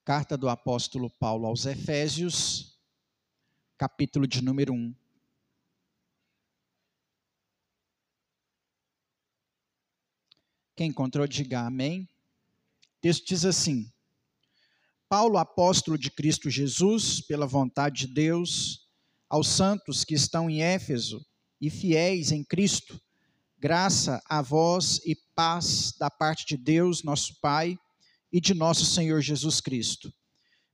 Carta do apóstolo Paulo aos Efésios, capítulo de número 1. Quem encontrou, diga amém. O texto diz assim: Paulo, apóstolo de Cristo Jesus, pela vontade de Deus, aos santos que estão em Éfeso e fiéis em Cristo, graça a vós e paz da parte de Deus, nosso Pai, e de nosso Senhor Jesus Cristo.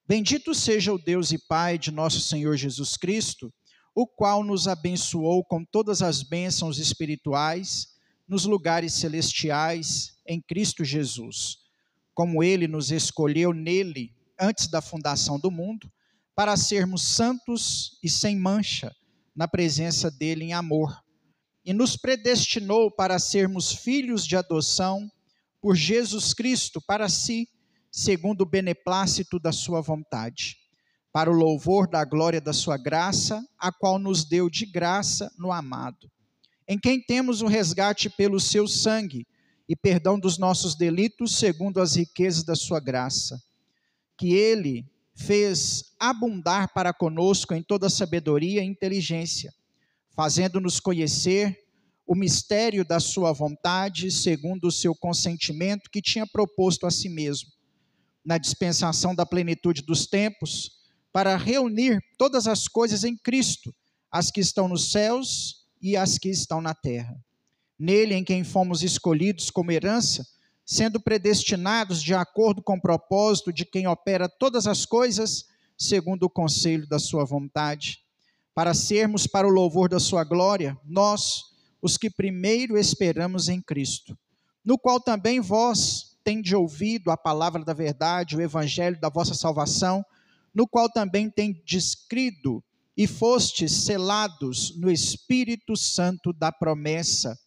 Bendito seja o Deus e Pai de nosso Senhor Jesus Cristo, o qual nos abençoou com todas as bênçãos espirituais nos lugares celestiais em Cristo Jesus, como Ele nos escolheu nele antes da fundação do mundo, para sermos santos e sem mancha na presença dele em amor, e nos predestinou para sermos filhos de adoção por Jesus Cristo para si, segundo o beneplácito da sua vontade, para o louvor da glória da sua graça, a qual nos deu de graça no amado, em quem temos o resgate pelo seu sangue e perdão dos nossos delitos, segundo as riquezas da sua graça, que ele fez abundar para conosco em toda sabedoria e inteligência, fazendo-nos conhecer o mistério da sua vontade, segundo o seu consentimento que tinha proposto a si mesmo, na dispensação da plenitude dos tempos, para reunir todas as coisas em Cristo, as que estão nos céus e as que estão na terra. Nele, em quem fomos escolhidos como herança, sendo predestinados de acordo com o propósito de quem opera todas as coisas, segundo o conselho da sua vontade, para sermos para o louvor da sua glória, nós, os que primeiro esperamos em Cristo, no qual também vós tende ouvido a palavra da verdade, o evangelho da vossa salvação, no qual também tendes crido e fostes selados no Espírito Santo da promessa,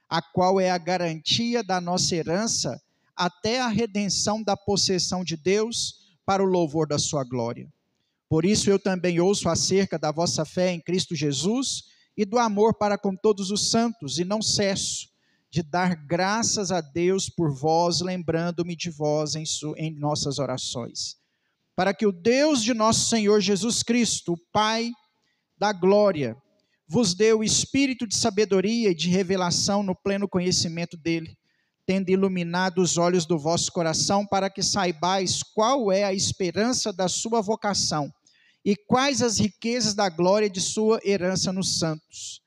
a qual é a garantia da nossa herança até a redenção da possessão de Deus para o louvor da sua glória. Por isso eu também ouço acerca da vossa fé em Cristo Jesus e do amor para com todos os santos, e não cesso de dar graças a Deus por vós, lembrando-me de vós em nossas orações, para que o Deus de nosso Senhor Jesus Cristo, o Pai da glória, vos dê o espírito de sabedoria e de revelação no pleno conhecimento dele, tendo iluminado os olhos do vosso coração, para que saibais qual é a esperança da sua vocação, e quais as riquezas da glória de sua herança nos santos,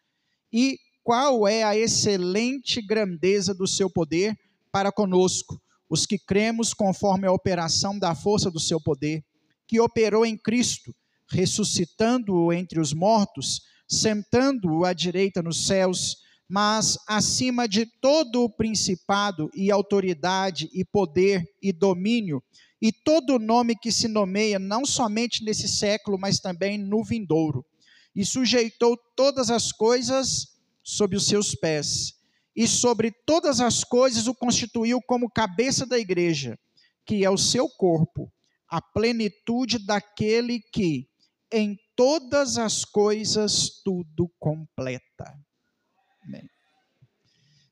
e qual é a excelente grandeza do seu poder para conosco, os que cremos conforme a operação da força do seu poder, que operou em Cristo, ressuscitando-o entre os mortos, sentando-o à direita nos céus, mas acima de todo o principado e autoridade e poder e domínio, e todo o nome que se nomeia, não somente nesse século, mas também no vindouro, e sujeitou todas as coisas sob os seus pés, e sobre todas as coisas o constituiu como cabeça da igreja, que é o seu corpo, a plenitude daquele que, em todas as coisas, tudo completa. Amém.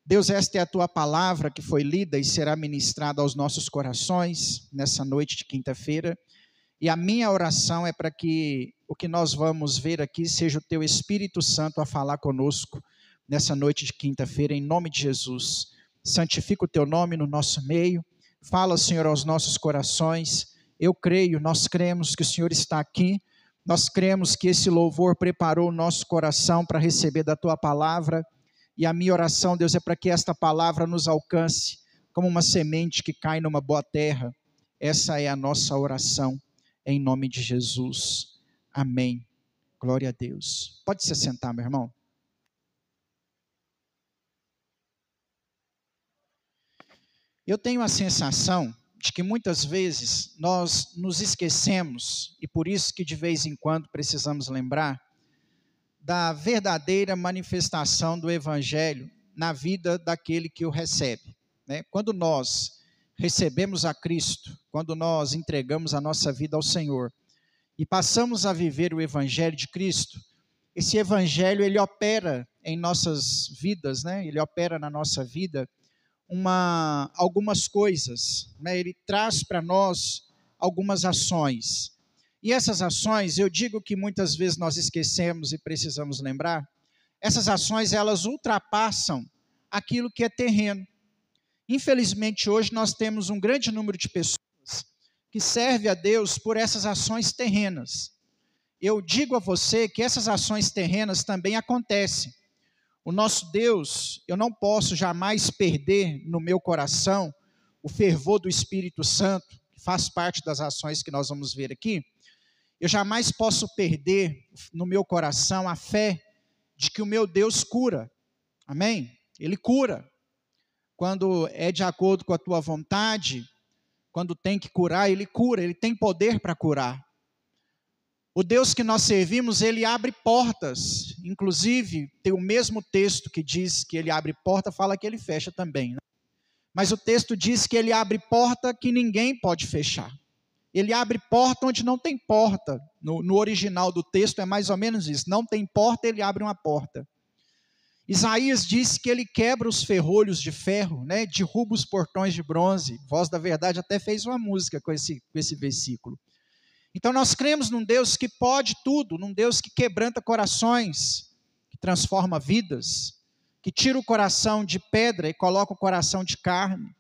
Deus, esta é a tua palavra que foi lida e será ministrada aos nossos corações nessa noite de quinta-feira, e a minha oração é para que o que nós vamos ver aqui seja o teu Espírito Santo a falar conosco nessa noite de quinta-feira, em nome de Jesus. Santifica o teu nome no nosso meio, fala, Senhor, aos nossos corações. Eu creio, nós cremos que o Senhor está aqui, nós cremos que esse louvor preparou o nosso coração para receber da tua palavra, e a minha oração, Deus, é para que esta palavra nos alcance como uma semente que cai numa boa terra. Essa é a nossa oração, em nome de Jesus. Amém. Glória a Deus. Pode se sentar, meu irmão. Eu tenho a sensação de que muitas vezes nós nos esquecemos, e por isso que de vez em quando precisamos lembrar, da verdadeira manifestação do Evangelho na vida daquele que o recebe, né? Quando nós recebemos a Cristo, quando nós entregamos a nossa vida ao Senhor, e passamos a viver o Evangelho de Cristo, esse Evangelho, ele opera em nossas vidas, né? Ele opera na nossa vida algumas coisas, né? Ele traz para nós algumas ações. E essas ações, eu digo que muitas vezes nós esquecemos e precisamos lembrar, essas ações, elas ultrapassam aquilo que é terreno. Infelizmente, hoje nós temos um grande número de pessoas que servem a Deus por essas ações terrenas. Eu digo a você que essas ações terrenas também acontecem. O nosso Deus, eu não posso jamais perder no meu coração o fervor do Espírito Santo, que faz parte das ações que nós vamos ver aqui. Eu jamais posso perder no meu coração a fé de que o meu Deus cura. Amém? Ele cura. Quando é de acordo com a tua vontade, quando tem que curar, ele cura, ele tem poder para curar. O Deus que nós servimos, ele abre portas. Inclusive, tem o mesmo texto que diz que ele abre porta, fala que ele fecha também, né? Mas o texto diz que ele abre porta que ninguém pode fechar. Ele abre porta onde não tem porta. No original do texto é mais ou menos isso. Não tem porta, ele abre uma porta. Isaías diz que ele quebra os ferrolhos de ferro, né? Derruba os portões de bronze. Voz da Verdade até fez uma música com esse versículo. Então nós cremos num Deus que pode tudo, num Deus que quebranta corações, que transforma vidas, que tira o coração de pedra e coloca o coração de carne.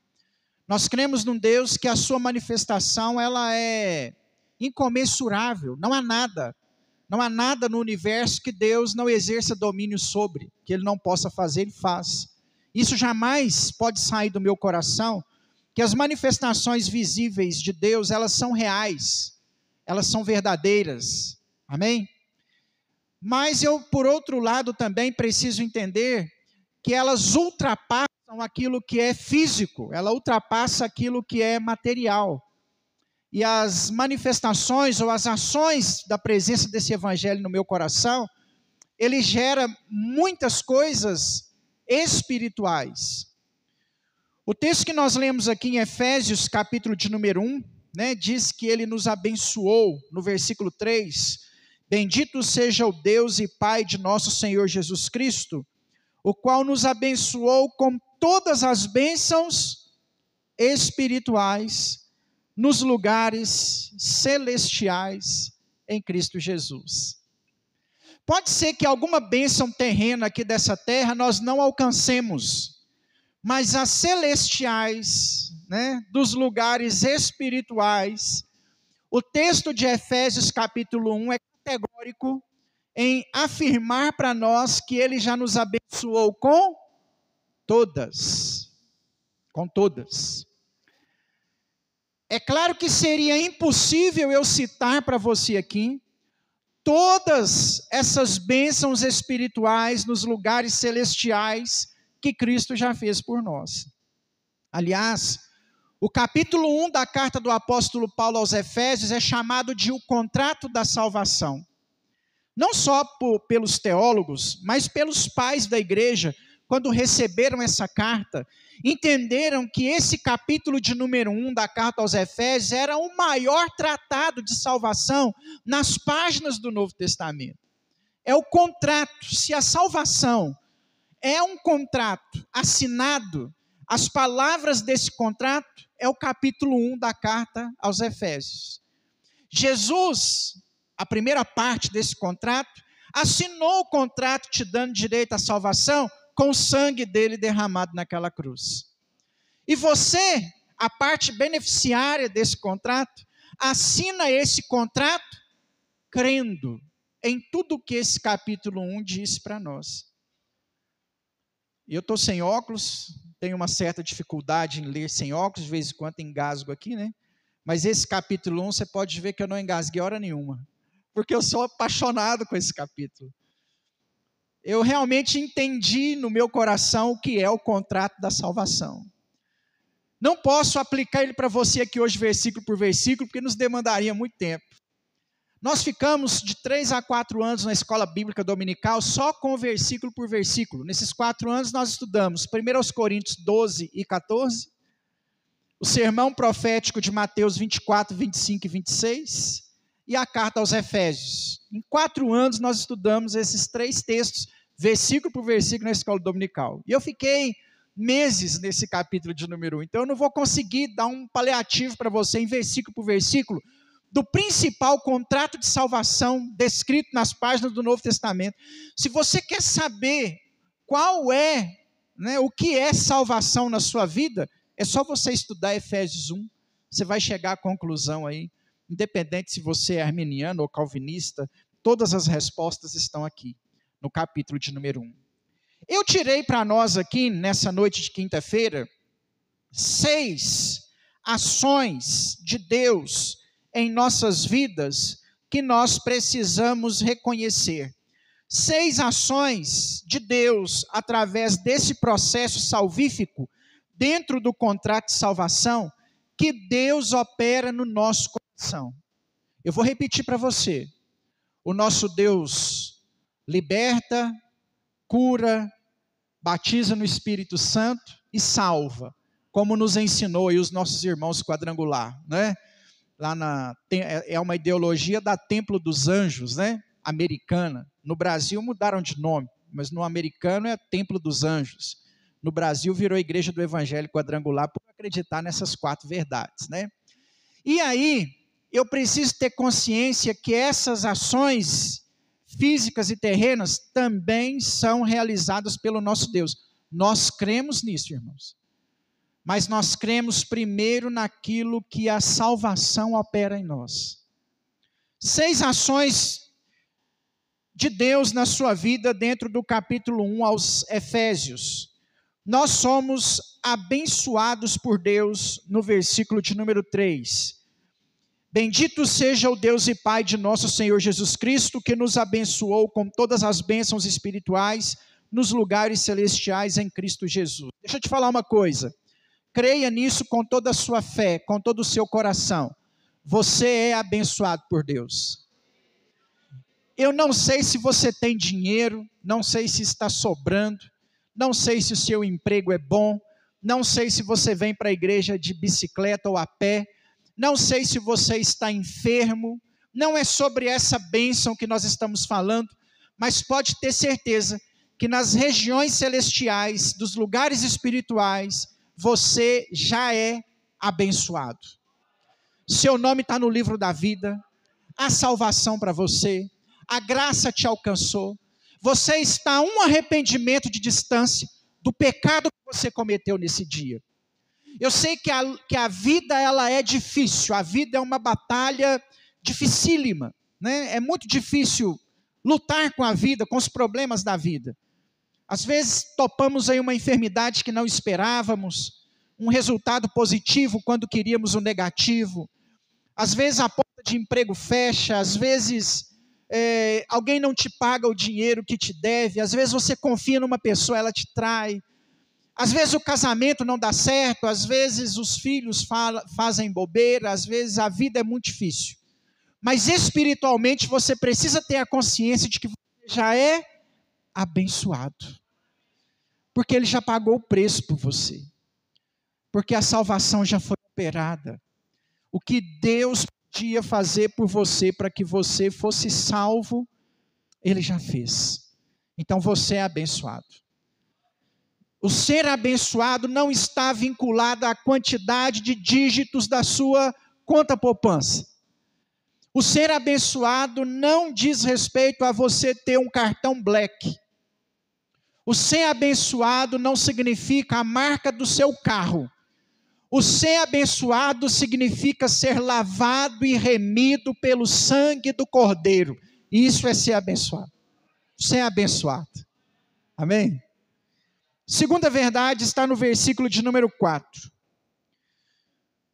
Nós cremos num Deus que a sua manifestação ela é incomensurável, não há nada no universo que Deus não exerça domínio sobre, que Ele não possa fazer, Ele faz. Isso jamais pode sair do meu coração, que as manifestações visíveis de Deus, elas são reais, elas são verdadeiras, amém? Mas eu, por outro lado, também preciso entender que elas ultrapassam aquilo que é físico, ela ultrapassa aquilo que é material. E as manifestações ou as ações da presença desse evangelho no meu coração, ele gera muitas coisas espirituais. O texto que nós lemos aqui em Efésios, capítulo de número 1, né, diz que ele nos abençoou, no versículo 3, bendito seja o Deus e Pai de nosso Senhor Jesus Cristo, o qual nos abençoou com todas as bênçãos espirituais nos lugares celestiais em Cristo Jesus. Pode ser que alguma bênção terrena aqui dessa terra nós não alcancemos, mas as celestiais, né, dos lugares espirituais, o texto de Efésios capítulo 1 é categórico em afirmar para nós que Ele já nos abençoou com todas. Com todas. É claro que seria impossível eu citar para você aqui todas essas bênçãos espirituais nos lugares celestiais que Cristo já fez por nós. Aliás, o capítulo 1 da carta do apóstolo Paulo aos Efésios é chamado de o contrato da salvação. Não só pelos teólogos, mas pelos pais da igreja, quando receberam essa carta, entenderam que esse capítulo de número 1 da carta aos Efésios era o maior tratado de salvação nas páginas do Novo Testamento. É o contrato. Se a salvação é um contrato assinado, as palavras desse contrato é o capítulo 1 da carta aos Efésios. Jesus, a primeira parte desse contrato, assinou o contrato te dando direito à salvação com o sangue dele derramado naquela cruz. E você, a parte beneficiária desse contrato, assina esse contrato crendo em tudo que esse capítulo 1 diz para nós. E eu estou sem óculos, tenho uma certa dificuldade em ler sem óculos, de vez em quando engasgo aqui, né? Mas esse capítulo 1, você pode ver que eu não engasguei hora nenhuma, porque eu sou apaixonado com esse capítulo. Eu realmente entendi no meu coração o que é o contrato da salvação. Não posso aplicar ele para você aqui hoje, versículo por versículo, porque nos demandaria muito tempo. Nós ficamos de 3 a 4 anos na escola bíblica dominical só com versículo por versículo. Nesses 4 anos nós estudamos 1 Coríntios 12 e 14, o sermão profético de Mateus 24, 25 e 26 e a carta aos Efésios. Em 4 anos nós estudamos esses 3 textos, versículo por versículo na escola dominical. E eu fiquei meses nesse capítulo de número 1. Então eu não vou conseguir dar um paliativo para você em versículo por versículo do principal contrato de salvação descrito nas páginas do Novo Testamento. Se você quer saber qual é, o que é salvação na sua vida, é só você estudar Efésios 1, você vai chegar à conclusão aí, independente se você é arminiano ou calvinista, todas as respostas estão aqui, no capítulo de número 1. Eu tirei para nós aqui, nessa noite de quinta-feira, 6 ações de Deus em nossas vidas que nós precisamos reconhecer. 6 ações de Deus através desse processo salvífico, dentro do contrato de salvação, que Deus opera no nosso coração. Eu vou repetir para você. O nosso Deus liberta, cura, batiza no Espírito Santo e salva, como nos ensinou aí os nossos irmãos quadrangular, né? É uma ideologia da Templo dos Anjos, né? Americana. No Brasil mudaram de nome, mas no americano é Templo dos Anjos. No Brasil virou Igreja do Evangelho Quadrangular por acreditar nessas 4 verdades, né? E aí, eu preciso ter consciência que essas ações físicas e terrenas também são realizadas pelo nosso Deus. Nós cremos nisso, irmãos. Mas nós cremos primeiro naquilo que a salvação opera em nós. 6 ações de Deus na sua vida dentro do capítulo 1 aos Efésios. Nós somos abençoados por Deus no versículo de número 3. Bendito seja o Deus e Pai de nosso Senhor Jesus Cristo, que nos abençoou com todas as bênçãos espirituais nos lugares celestiais em Cristo Jesus. Deixa eu te falar uma coisa. Creia nisso com toda a sua fé, com todo o seu coração. Você é abençoado por Deus. Eu não sei se você tem dinheiro, não sei se está sobrando, não sei se o seu emprego é bom, não sei se você vem para a igreja de bicicleta ou a pé, não sei se você está enfermo, não é sobre essa bênção que nós estamos falando, mas pode ter certeza que nas regiões celestiais, dos lugares espirituais, você já é abençoado. Seu nome está no livro da vida, há salvação para você, a graça te alcançou, você está a um arrependimento de distância do pecado que você cometeu nesse dia. Eu sei que a vida ela é difícil, a vida é uma batalha dificílima, né? É muito difícil lutar com a vida, com os problemas da vida. Às vezes topamos aí uma enfermidade que não esperávamos, um resultado positivo quando queríamos o negativo. Às vezes a porta de emprego fecha, às vezes alguém não te paga o dinheiro que te deve, às vezes você confia numa pessoa, ela te trai. Às vezes o casamento não dá certo, às vezes os filhos fazem bobeira, às vezes a vida é muito difícil. Mas espiritualmente você precisa ter a consciência de que você já é abençoado. Porque Ele já pagou o preço por você. Porque a salvação já foi operada. O que Deus podia fazer por você para que você fosse salvo, Ele já fez. Então você é abençoado. O ser abençoado não está vinculado à quantidade de dígitos da sua conta poupança. O ser abençoado não diz respeito a você ter um cartão black. O ser abençoado não significa a marca do seu carro. O ser abençoado significa ser lavado e remido pelo sangue do Cordeiro. Isso é ser abençoado. Ser abençoado. Amém? Segunda verdade está no versículo de número 4.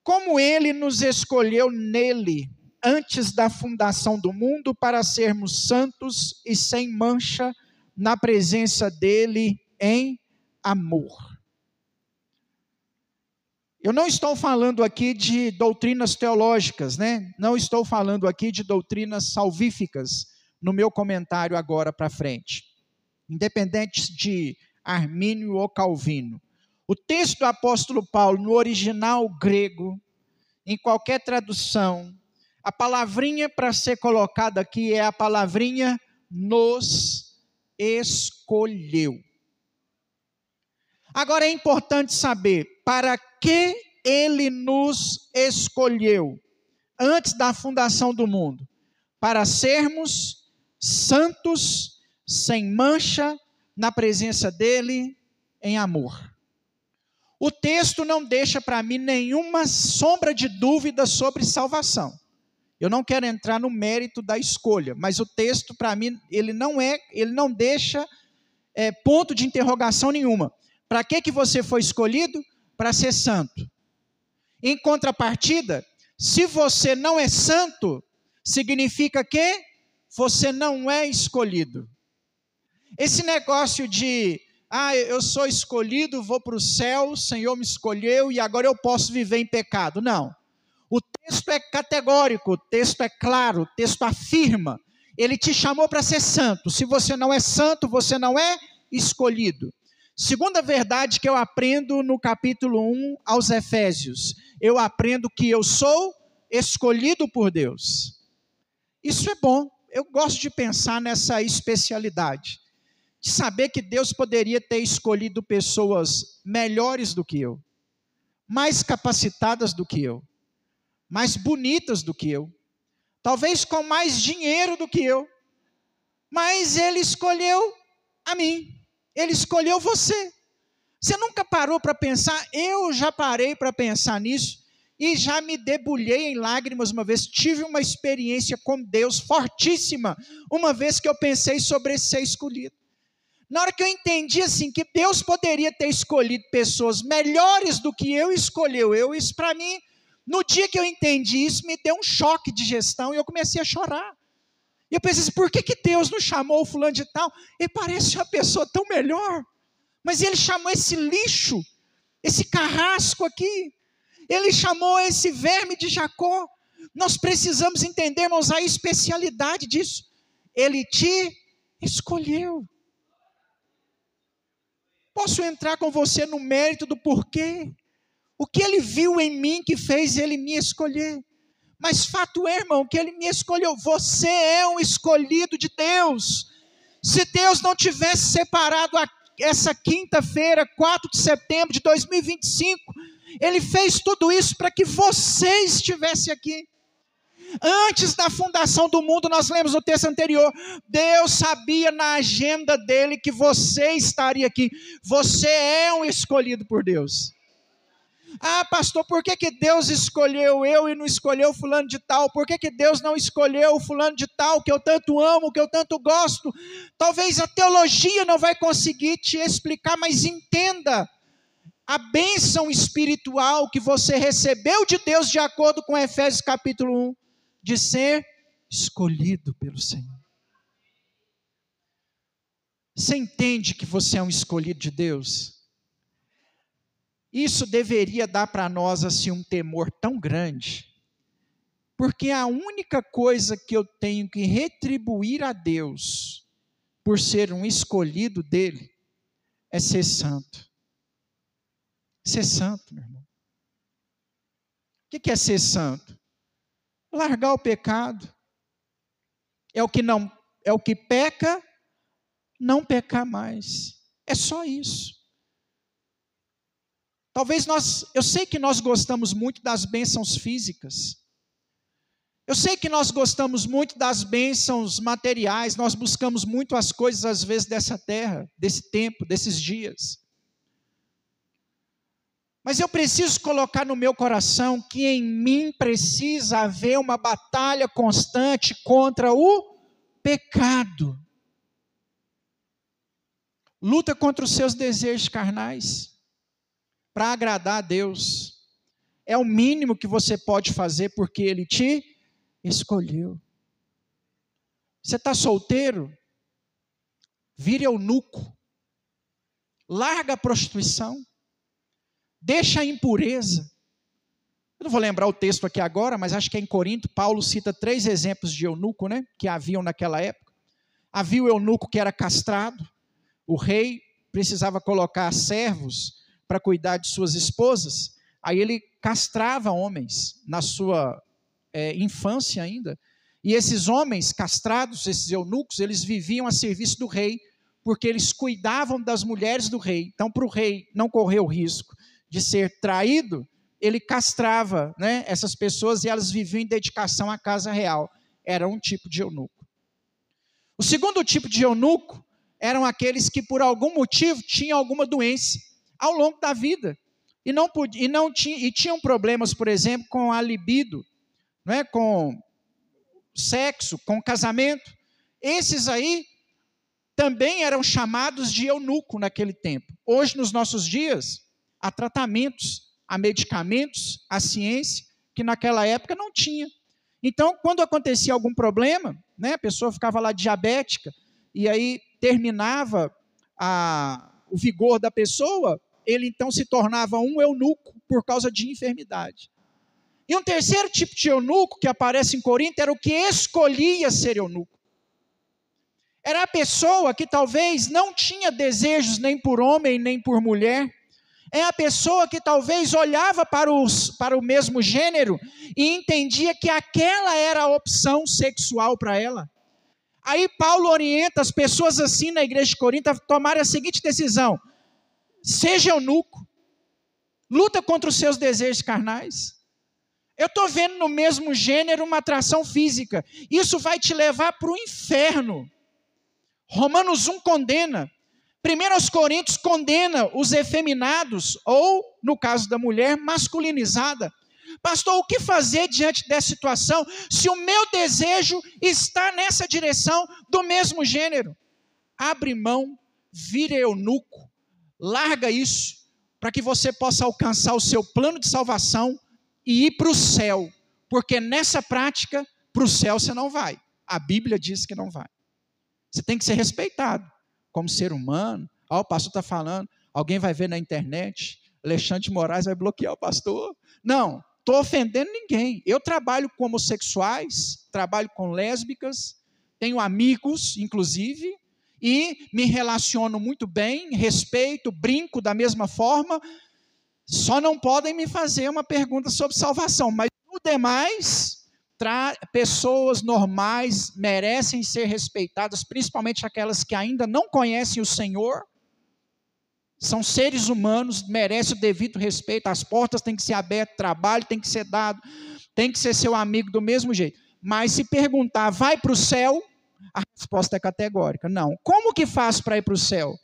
Como Ele nos escolheu nele, antes da fundação do mundo, para sermos santos e sem mancha, na presença dEle em amor. Eu não estou falando aqui de doutrinas teológicas, né? Não estou falando aqui de doutrinas salvíficas, no meu comentário agora para frente. Independente de Armínio ou Calvino. O texto do apóstolo Paulo, no original grego, em qualquer tradução, a palavrinha para ser colocada aqui é a palavrinha nos escolheu. Agora é importante saber para que ele nos escolheu antes da fundação do mundo, para sermos santos, sem mancha, na presença dele, em amor. O texto não deixa para mim nenhuma sombra de dúvida sobre salvação. Eu não quero entrar no mérito da escolha, mas o texto para mim, ele não deixa ponto de interrogação nenhuma. Para que você foi escolhido? Para ser santo. Em contrapartida, se você não é santo, significa que você não é escolhido. Esse negócio de, eu sou escolhido, vou para o céu, o Senhor me escolheu e agora eu posso viver em pecado. Não. O texto é categórico, o texto é claro, o texto afirma. Ele te chamou para ser santo. Se você não é santo, você não é escolhido. Segunda verdade que eu aprendo no capítulo 1 aos Efésios. Eu aprendo que eu sou escolhido por Deus. Isso é bom. Eu gosto de pensar nessa especialidade. De saber que Deus poderia ter escolhido pessoas melhores do que eu. Mais capacitadas do que eu. Mais bonitas do que eu. Talvez com mais dinheiro do que eu. Mas Ele escolheu a mim. Ele escolheu você. Você nunca parou para pensar? Eu já parei para pensar nisso e já me debulhei em lágrimas uma vez. Tive uma experiência com Deus fortíssima, uma vez que eu pensei sobre ser escolhido. Na hora que eu entendi assim, que Deus poderia ter escolhido pessoas melhores do que eu, escolheu. Isso para mim, no dia que eu entendi isso, me deu um choque de gestão e eu comecei a chorar. E eu pensei assim, por que Deus não chamou o fulano de tal? Ele parece uma pessoa tão melhor. Mas Ele chamou esse lixo, esse carrasco aqui. Ele chamou esse verme de Jacó. Nós precisamos entender, irmãos, a especialidade disso. Ele te escolheu. Posso entrar com você no mérito do porquê? O que Ele viu em mim que fez Ele me escolher? Mas fato é, irmão, que Ele me escolheu. Você é um escolhido de Deus. Se Deus não tivesse separado essa quinta-feira, 4 de setembro de 2025, Ele fez tudo isso para que você estivesse aqui. Antes da fundação do mundo, nós lemos no texto anterior, Deus sabia na agenda dEle que você estaria aqui. Você é um escolhido por Deus. Pastor, por que Deus escolheu eu e não escolheu fulano de tal? Por que Deus não escolheu fulano de tal, que eu tanto amo, que eu tanto gosto? Talvez a teologia não vai conseguir te explicar, mas entenda a bênção espiritual que você recebeu de Deus, de acordo com Efésios capítulo 1, de ser escolhido pelo Senhor. Você entende que você é um escolhido de Deus? Isso deveria dar para nós assim um temor tão grande, porque a única coisa que eu tenho que retribuir a Deus por ser um escolhido dele é ser santo. Ser santo, meu irmão. O que é ser santo? Largar o pecado. É o que peca, não pecar mais. É só isso. Talvez eu sei que nós gostamos muito das bênçãos físicas. Eu sei que nós gostamos muito das bênçãos materiais. Nós buscamos muito as coisas, às vezes, dessa terra, desse tempo, desses dias. Mas eu preciso colocar no meu coração que em mim precisa haver uma batalha constante contra o pecado. Luta contra os seus desejos carnais. Para agradar a Deus. É o mínimo que você pode fazer, porque Ele te escolheu. Você está solteiro? Vire eunuco. Larga a prostituição. Deixa a impureza. Eu não vou lembrar o texto aqui agora, mas acho que é em Corinto. Paulo cita 3 exemplos de eunuco, né, que haviam naquela época. Havia o eunuco que era castrado. O rei precisava colocar servos para cuidar de suas esposas, aí ele castrava homens na sua infância ainda, e esses homens castrados, esses eunucos, eles viviam a serviço do rei, porque eles cuidavam das mulheres do rei. Então, para o rei não correr o risco de ser traído, ele castrava, né, essas pessoas e elas viviam em dedicação à casa real. Era um tipo de eunuco. O segundo tipo de eunuco eram aqueles que por algum motivo tinham alguma doença ao longo da vida e tinham problemas, por exemplo, com a libido, né, com sexo, com casamento. Esses aí também eram chamados de eunuco naquele tempo. Hoje, nos nossos dias, há tratamentos, há medicamentos, há ciência, que naquela época não tinha. Então, quando acontecia algum problema, né, a pessoa ficava lá diabética, e aí terminava o vigor da pessoa, ele então se tornava um eunuco por causa de enfermidade. E um terceiro tipo de eunuco que aparece em Corinto era o que escolhia ser eunuco. Era a pessoa que talvez não tinha desejos nem por homem nem por mulher. É a pessoa que talvez olhava para o mesmo gênero e entendia que aquela era a opção sexual para ela. Aí Paulo orienta as pessoas assim na igreja de Corinto a tomarem a seguinte decisão: seja eunuco, luta contra os seus desejos carnais. Eu estou vendo no mesmo gênero uma atração física, isso vai te levar para o inferno. Romanos 1 condena, 1 Coríntios condena os efeminados, ou, no caso da mulher, masculinizada. Pastor, o que fazer diante dessa situação, se o meu desejo está nessa direção do mesmo gênero? Abre mão, vira eunuco, larga isso, para que você possa alcançar o seu plano de salvação e ir para o céu, porque nessa prática, para o céu você não vai. A Bíblia diz que não vai. Você tem que ser respeitado como ser humano. Ó, o pastor está falando, alguém vai ver na internet, Alexandre de Moraes vai bloquear o pastor. Não, estou ofendendo ninguém. Eu trabalho com homossexuais, trabalho com lésbicas, tenho amigos, inclusive, e me relaciono muito bem, respeito, brinco da mesma forma. Só não podem me fazer uma pergunta sobre salvação, mas no demais, pessoas normais merecem ser respeitadas, principalmente aquelas que ainda não conhecem o Senhor. São seres humanos, merecem o devido respeito, as portas têm que ser abertas, trabalho tem que ser dado, tem que ser seu amigo do mesmo jeito. Mas se perguntar, vai para o céu? A resposta é categórica, não. Como que faz para ir para o céu?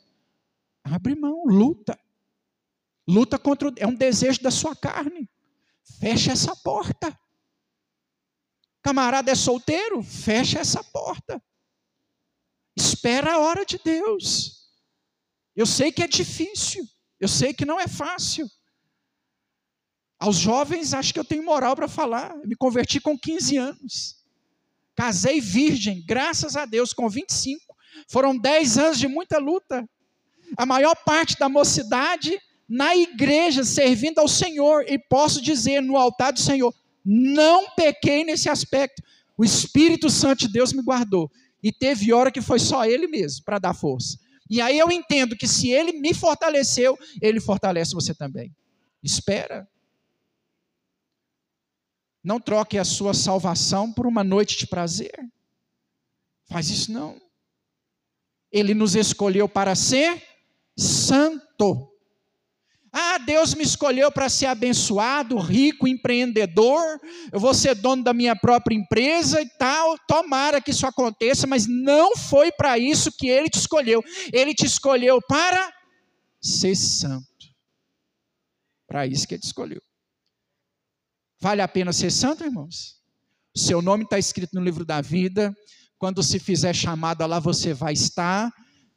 Abre mão, luta. Luta contra, é um desejo da sua carne. Fecha essa porta. Camarada é solteiro? Fecha essa porta. Espera a hora de Deus. Eu sei que é difícil. Eu sei que não é fácil. Aos jovens, acho que eu tenho moral para falar. Eu me converti com 15 anos. Casei virgem, graças a Deus, com 25. Foram 10 anos de muita luta. A maior parte da mocidade na igreja, servindo ao Senhor. E posso dizer, no altar do Senhor, não pequei nesse aspecto. O Espírito Santo de Deus me guardou. E teve hora que foi só Ele mesmo para dar força. E aí eu entendo que se Ele me fortaleceu, Ele fortalece você também. Espera. Não troque a sua salvação por uma noite de prazer. Faz isso não. Ele nos escolheu para ser santo. Ah, Deus me escolheu para ser abençoado, rico, empreendedor, eu vou ser dono da minha própria empresa e tal, tomara que isso aconteça, mas não foi para isso que Ele te escolheu. Ele te escolheu para ser santo. Para isso que Ele te escolheu. Vale a pena ser santo, irmãos? O seu nome está escrito no livro da vida, quando se fizer chamada lá você vai estar.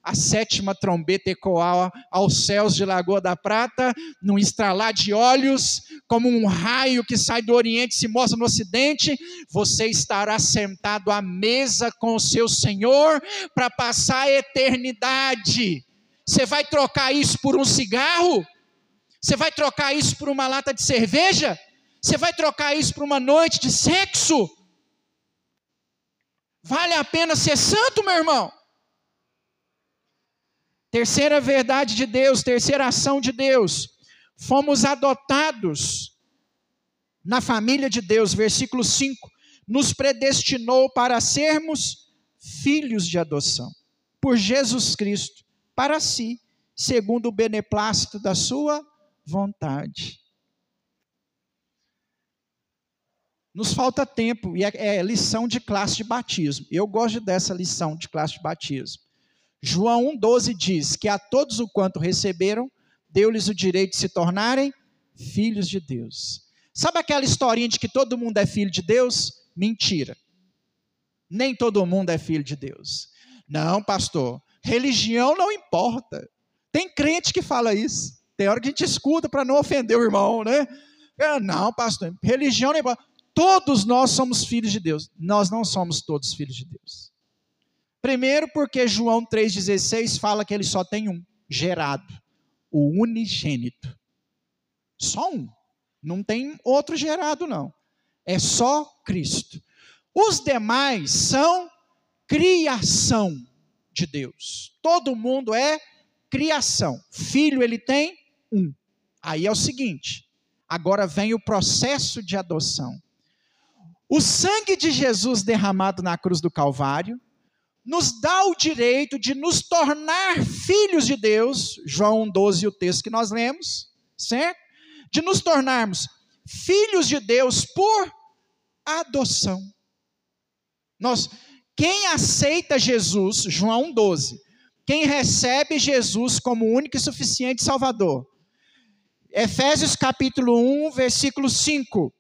A 7ª trombeta ecoar aos céus de Lagoa da Prata, num estralar de olhos, como um raio que sai do Oriente e se mostra no Ocidente, você estará sentado à mesa com o seu Senhor para passar a eternidade. Você vai trocar isso por um cigarro? Você vai trocar isso por uma lata de cerveja? Você vai trocar isso por uma noite de sexo? Vale a pena ser santo, meu irmão? Terceira verdade de Deus, terceira ação de Deus. Fomos adotados na família de Deus, versículo 5. Nos predestinou para sermos filhos de adoção. por Jesus Cristo, para si, segundo o beneplácito da sua vontade. Nos falta tempo, e é lição de classe de batismo. Eu gosto dessa lição de classe de batismo. João 1,12 diz que a todos o quanto receberam, deu-lhes o direito de se tornarem filhos de Deus. Sabe aquela historinha de que todo mundo é filho de Deus? Mentira. Nem todo mundo é filho de Deus. Não, pastor, religião não importa. Tem crente que fala isso. Tem hora que a gente escuta para não ofender o irmão, né? Não, pastor, religião não importa. Todos nós somos filhos de Deus. Nós não somos todos filhos de Deus. Primeiro porque João 3,16 fala que ele só tem um, gerado, o unigênito. Só um. Não tem outro gerado, não. É só Cristo. Os demais são criação de Deus. Todo mundo é criação. Filho ele tem um. Aí é o seguinte, agora vem o processo de adoção. O sangue de Jesus derramado na cruz do Calvário nos dá o direito de nos tornar filhos de Deus, João 1,12, o texto que nós lemos, certo? De nos tornarmos filhos de Deus por adoção. Quem aceita Jesus, João 1,12, quem recebe Jesus como único e suficiente Salvador, Efésios capítulo 1, versículo 5,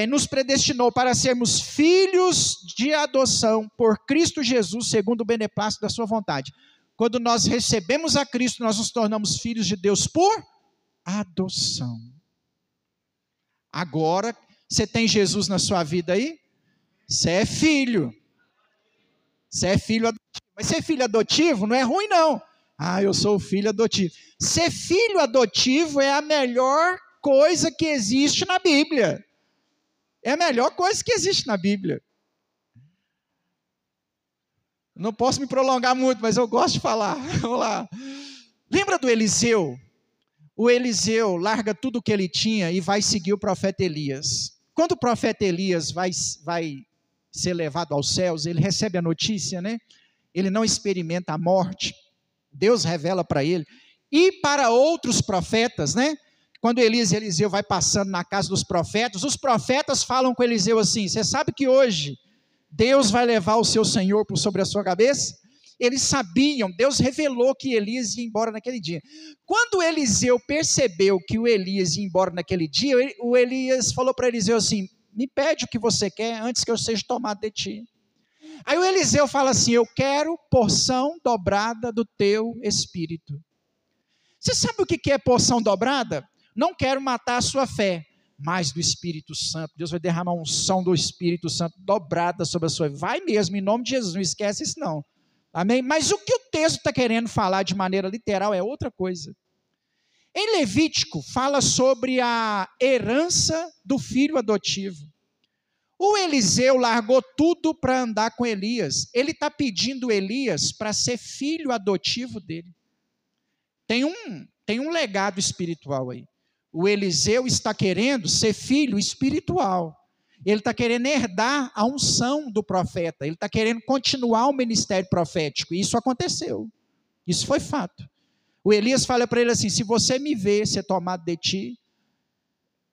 nos predestinou para sermos filhos de adoção por Cristo Jesus, segundo o beneplácito da sua vontade. Quando nós recebemos a Cristo, nós nos tornamos filhos de Deus por adoção. Agora, você tem Jesus na sua vida aí? Você é filho. Você é filho adotivo. Mas ser filho adotivo não é ruim, não. Eu sou filho adotivo. Ser filho adotivo é a melhor coisa que existe na Bíblia. É a melhor coisa que existe na Bíblia. Não posso me prolongar muito, mas eu gosto de falar. Vamos lá. Lembra do Eliseu? O Eliseu larga tudo o que ele tinha e vai seguir o profeta Elias. Quando o profeta Elias vai ser levado aos céus, ele recebe a notícia, né? Ele não experimenta a morte. Deus revela para ele. E para outros profetas, né? Quando Eliseu vai passando na casa dos profetas, os profetas falam com Eliseu assim: você sabe que hoje Deus vai levar o seu Senhor por sobre a sua cabeça? Eles sabiam, Deus revelou que Elias ia embora naquele dia. Quando Eliseu percebeu que o Elias ia embora naquele dia, o Elias falou para Eliseu assim: me pede o que você quer antes que eu seja tomado de ti. Aí o Eliseu fala assim: eu quero porção dobrada do teu espírito. Você sabe o que é porção dobrada? Não quero matar a sua fé, mas do Espírito Santo. Deus vai derramar uma unção do Espírito Santo dobrada sobre a sua vida. Vai mesmo, em nome de Jesus, não esquece isso não. Amém? Mas o que o texto está querendo falar de maneira literal é outra coisa. Em Levítico, fala sobre a herança do filho adotivo. O Eliseu largou tudo para andar com Elias. Ele está pedindo Elias para ser filho adotivo dele. Tem um legado espiritual aí. O Eliseu está querendo ser filho espiritual. Ele está querendo herdar a unção do profeta. Ele está querendo continuar o ministério profético. E isso aconteceu. Isso foi fato. O Elias fala para ele assim: se você me ver ser tomado de ti,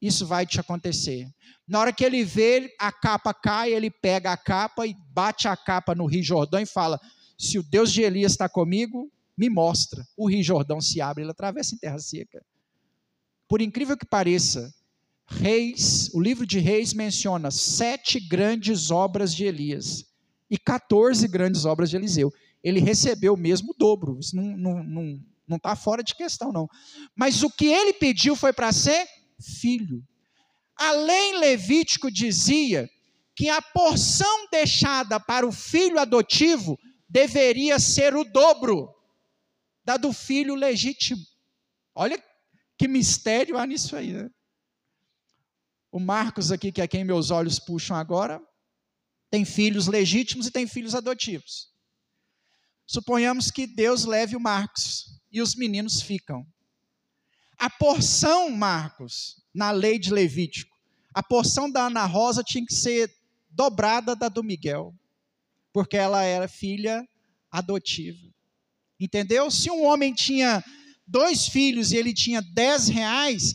isso vai te acontecer. Na hora que ele vê, a capa cai, ele pega a capa e bate a capa no Rio Jordão e fala: se o Deus de Elias está comigo, me mostra. O Rio Jordão se abre, ele atravessa em terra seca. Por incrível que pareça, o livro de Reis menciona 7 grandes obras de Elias e 14 grandes obras de Eliseu. Ele recebeu mesmo o dobro. Isso não está fora de questão, não. Mas o que ele pediu foi para ser filho. A lei Levítico dizia que a porção deixada para o filho adotivo deveria ser o dobro da do filho legítimo. Olha que mistério há nisso aí, né? O Marcos aqui, que é quem meus olhos puxam agora, tem filhos legítimos e tem filhos adotivos. Suponhamos que Deus leve o Marcos e os meninos ficam. A porção, Marcos, na lei de Levítico, a porção da Ana Rosa tinha que ser dobrada da do Miguel, porque ela era filha adotiva. Entendeu? Se um homem tinha 2 filhos e ele tinha R$10,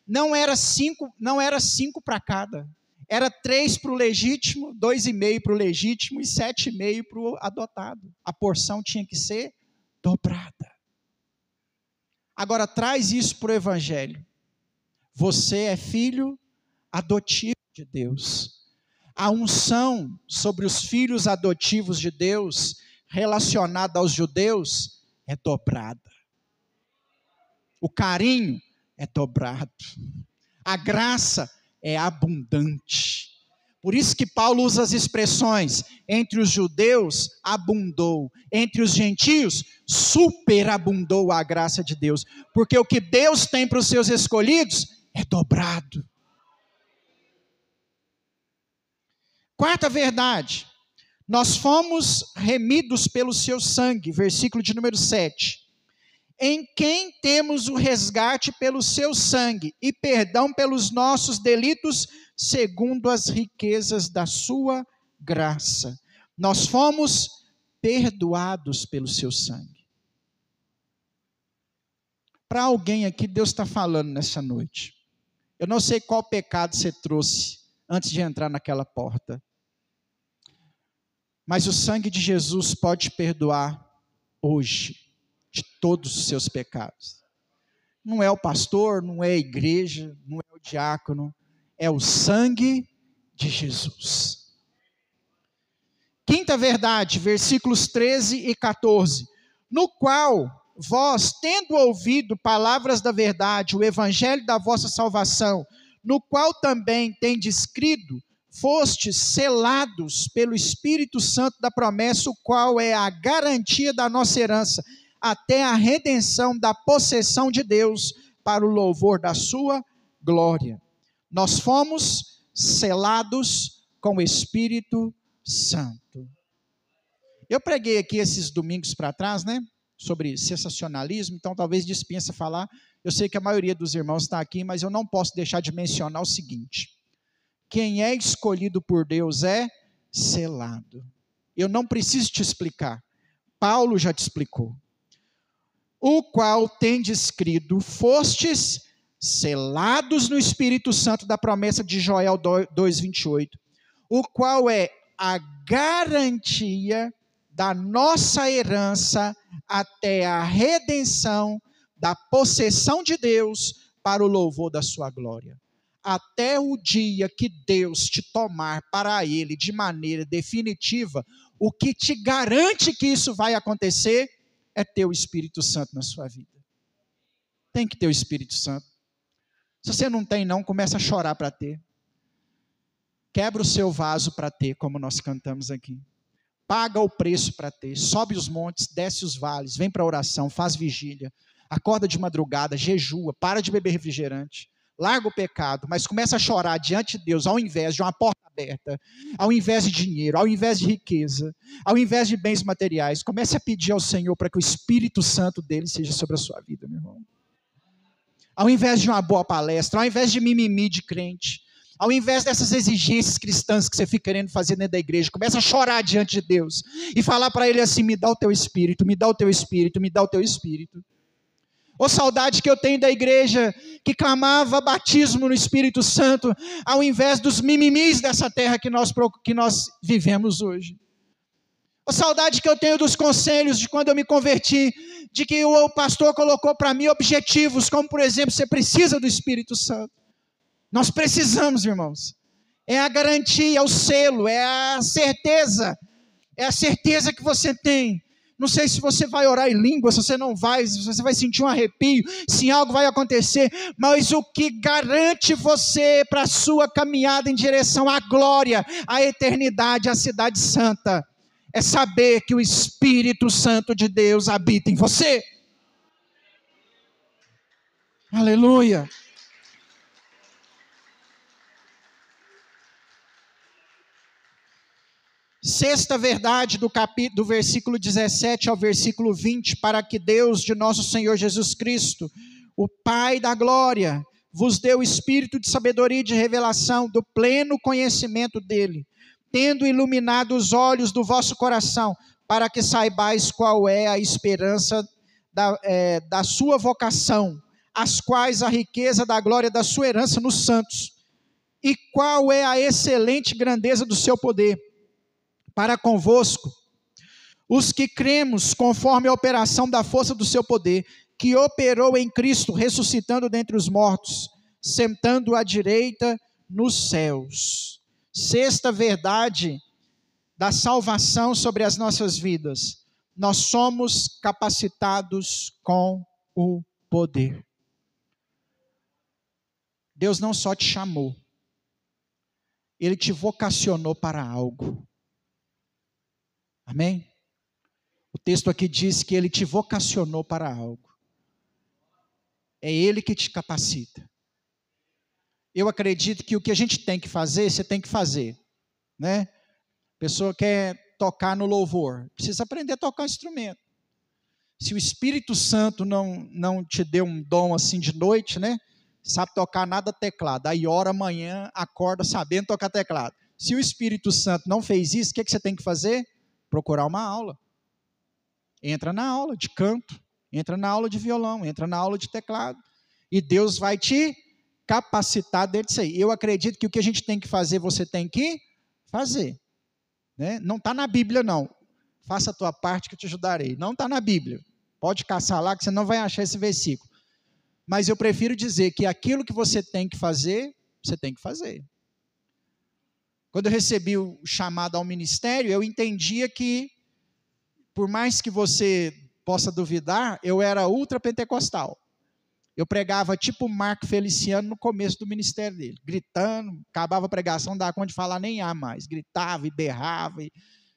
não era 5 para cada. Era 3 para o legítimo, 2,5 para o legítimo e 7,5 para o adotado. A porção tinha que ser dobrada. Agora, traz isso para o Evangelho. Você é filho adotivo de Deus. A unção sobre os filhos adotivos de Deus, relacionada aos judeus, é dobrada. O carinho é dobrado. A graça é abundante. Por isso que Paulo usa as expressões: entre os judeus abundou, entre os gentios superabundou a graça de Deus. Porque o que Deus tem para os seus escolhidos é dobrado. Quarta verdade: nós fomos remidos pelo seu sangue, versículo de número 7. Em quem temos o resgate pelo seu sangue e perdão pelos nossos delitos, segundo as riquezas da sua graça. Nós fomos perdoados pelo seu sangue. Para alguém aqui, Deus está falando nessa noite. Eu não sei qual pecado você trouxe antes de entrar naquela porta. Mas o sangue de Jesus pode perdoar hoje de todos os seus pecados. Não é o pastor, não é a igreja, não é o diácono, é o sangue de Jesus. Quinta verdade, versículos 13 e 14. No qual vós, tendo ouvido palavras da verdade, o evangelho da vossa salvação, no qual também tendes crido, fostes selados pelo Espírito Santo da promessa, o qual é a garantia da nossa herança, até a redenção da possessão de Deus, para o louvor da sua glória. Nós fomos selados com o Espírito Santo. Eu preguei aqui esses domingos para trás, sobre sensacionalismo, então talvez dispensa falar. Eu sei que a maioria dos irmãos está aqui, mas eu não posso deixar de mencionar o seguinte: quem é escolhido por Deus é selado. Eu não preciso te explicar, Paulo já te explicou. O qual tendes crido, fostes selados no Espírito Santo da promessa de Joel 2,28, o qual é a garantia da nossa herança até a redenção da possessão de Deus para o louvor da sua glória. Até o dia que Deus te tomar para Ele de maneira definitiva, o que te garante que isso vai acontecer é ter o Espírito Santo na sua vida. Tem que ter o Espírito Santo. Se você não tem, não, começa a chorar para ter. Quebra o seu vaso para ter, como nós cantamos aqui. Paga o preço para ter. Sobe os montes, desce os vales, vem para a oração, faz vigília, acorda de madrugada, jejua, para de beber refrigerante, larga o pecado, mas começa a chorar diante de Deus, ao invés de uma porta aberta, ao invés de dinheiro, ao invés de riqueza, ao invés de bens materiais. Comece a pedir ao Senhor para que o Espírito Santo dele seja sobre a sua vida, meu irmão. Ao invés de uma boa palestra, ao invés de mimimi de crente, ao invés dessas exigências cristãs que você fica querendo fazer dentro da igreja, começa a chorar diante de Deus e falar para Ele assim: me dá o teu Espírito, me dá o teu Espírito, me dá o teu Espírito. Ô saudade que eu tenho da igreja que clamava batismo no Espírito Santo, ao invés dos mimimis dessa terra que nós vivemos hoje. Ô saudade que eu tenho dos conselhos de quando eu me converti, de que o pastor colocou para mim objetivos, como por exemplo, você precisa do Espírito Santo. Nós precisamos, irmãos. É a garantia, é o selo, é a certeza que você tem. Não sei se você vai orar em língua, se você não vai, se você vai sentir um arrepio, se algo vai acontecer, mas o que garante você para a sua caminhada em direção à glória, à eternidade, à cidade santa, é saber que o Espírito Santo de Deus habita em você. Aleluia. Sexta verdade do versículo 17 ao versículo 20, para que Deus de nosso Senhor Jesus Cristo, o Pai da glória, vos dê o espírito de sabedoria e de revelação, do pleno conhecimento dele, tendo iluminado os olhos do vosso coração, para que saibais qual é a esperança da sua vocação, as quais a riqueza da glória da sua herança nos santos, e qual é a excelente grandeza do seu poder, para convosco, os que cremos conforme a operação da força do seu poder, que operou em Cristo, ressuscitando dentre os mortos, sentando à direita nos céus. Sexta verdade da salvação sobre as nossas vidas: nós somos capacitados com o poder. Deus não só te chamou, Ele te vocacionou para algo. Amém? O texto aqui diz que Ele te vocacionou para algo. É Ele que te capacita. Eu acredito que o que a gente tem que fazer, você tem que fazer, né? A pessoa quer tocar no louvor, precisa aprender a tocar um instrumento. Se o Espírito Santo não te deu um dom assim de noite, né? Sabe tocar nada teclado, aí ora amanhã, acorda sabendo tocar teclado. Se o Espírito Santo não fez isso, o que você tem que fazer? Procurar uma aula. Entra na aula de canto, entra na aula de violão, entra na aula de teclado, e Deus vai te capacitar dentro disso aí. Eu acredito que o que a gente tem que fazer, você tem que fazer, né? Não está na Bíblia não, faça a tua parte que eu te ajudarei, não está na Bíblia, pode caçar lá que você não vai achar esse versículo, mas eu prefiro dizer que aquilo que você tem que fazer, você tem que fazer. Quando eu recebi o chamado ao ministério, eu entendia que, por mais que você possa duvidar, eu era ultrapentecostal. Eu pregava tipo Marco Feliciano no começo do ministério dele, gritando, acabava a pregação, não dava conta de falar nem A mais, gritava e berrava, e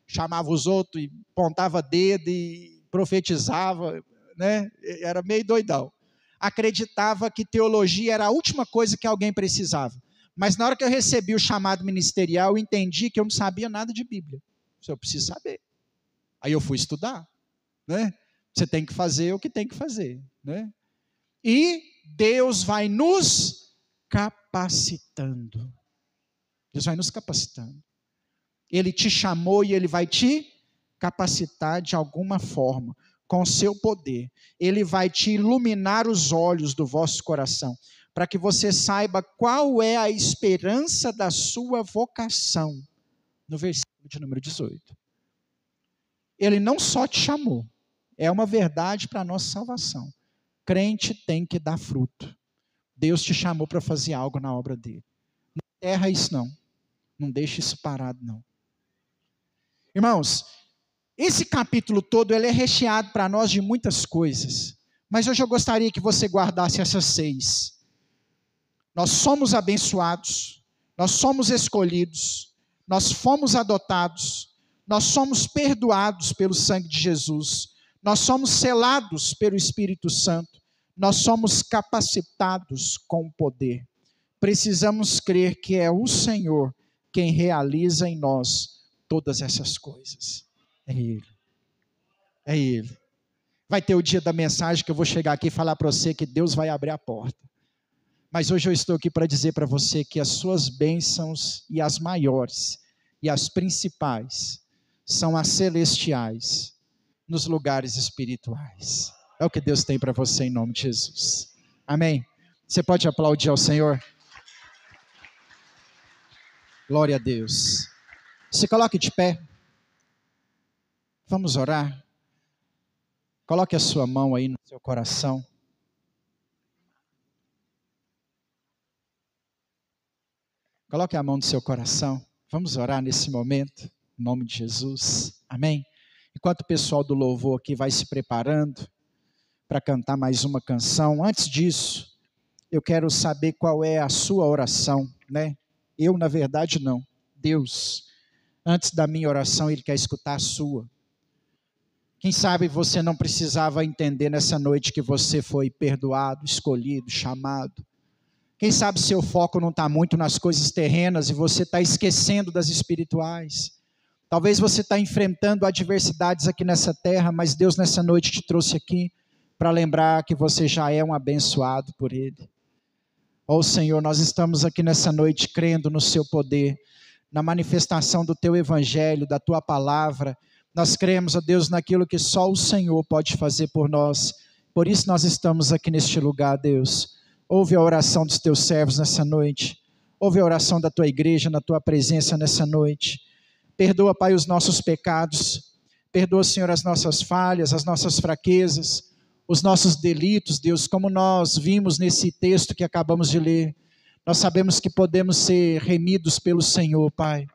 chamava os outros, e pontava dedo, e profetizava, né? Era meio doidão. Acreditava que teologia era a última coisa que alguém precisava. Mas na hora que eu recebi o chamado ministerial, eu entendi que eu não sabia nada de Bíblia. Eu preciso saber. Aí eu fui estudar, né? Você tem que fazer o que tem que fazer, né? E Deus vai nos capacitando. Deus vai nos capacitando. Ele te chamou e Ele vai te capacitar de alguma forma, com o seu poder. Ele vai te iluminar os olhos do vosso coração, para que você saiba qual é a esperança da sua vocação. No versículo de número 18. Ele não só te chamou, é uma verdade para a nossa salvação. Crente tem que dar fruto. Deus te chamou para fazer algo na obra dele. Não erra isso não. Não deixe isso parado não. Irmãos, esse capítulo todo ele é recheado para nós de muitas coisas. Mas hoje eu gostaria que você guardasse essas 6. Nós somos abençoados, nós somos escolhidos, nós fomos adotados, nós somos perdoados pelo sangue de Jesus, nós somos selados pelo Espírito Santo, nós somos capacitados com o poder. Precisamos crer que é o Senhor quem realiza em nós todas essas coisas. É Ele. É Ele. Vai ter o dia da mensagem que eu vou chegar aqui e falar para você que Deus vai abrir a porta. Mas hoje eu estou aqui para dizer para você que as suas bênçãos, e as maiores, e as principais, são as celestiais, nos lugares espirituais. É o que Deus tem para você em nome de Jesus. Amém? Você pode aplaudir ao Senhor? Glória a Deus. Se coloque de pé. Vamos orar. Coloque a sua mão aí no seu coração. Coloque a mão no seu coração. Vamos orar nesse momento, em nome de Jesus. Amém? Enquanto o pessoal do louvor aqui vai se preparando para cantar mais uma canção, antes disso, eu quero saber qual é a sua oração, né? Eu, na verdade, não. Deus, antes da minha oração, Ele quer escutar a sua. Quem sabe você não precisava entender nessa noite que você foi perdoado, escolhido, chamado. Quem sabe seu foco não está muito nas coisas terrenas e você está esquecendo das espirituais. Talvez você está enfrentando adversidades aqui nessa terra, mas Deus nessa noite te trouxe aqui para lembrar que você já é um abençoado por Ele. Ó Senhor, nós estamos aqui nessa noite crendo no seu poder, na manifestação do teu evangelho, da tua palavra, Nós cremos, ó Deus, naquilo que só o Senhor pode fazer por nós. Por isso nós estamos aqui neste lugar, Deus. Ouve a oração dos teus servos nessa noite. Ouve a oração da tua igreja na tua presença nessa noite. Perdoa, Pai, os nossos pecados. Perdoa, Senhor, as nossas falhas, as nossas fraquezas, os nossos delitos, Deus, como nós vimos nesse texto que acabamos de ler. Nós sabemos que podemos ser remidos pelo Senhor, Pai.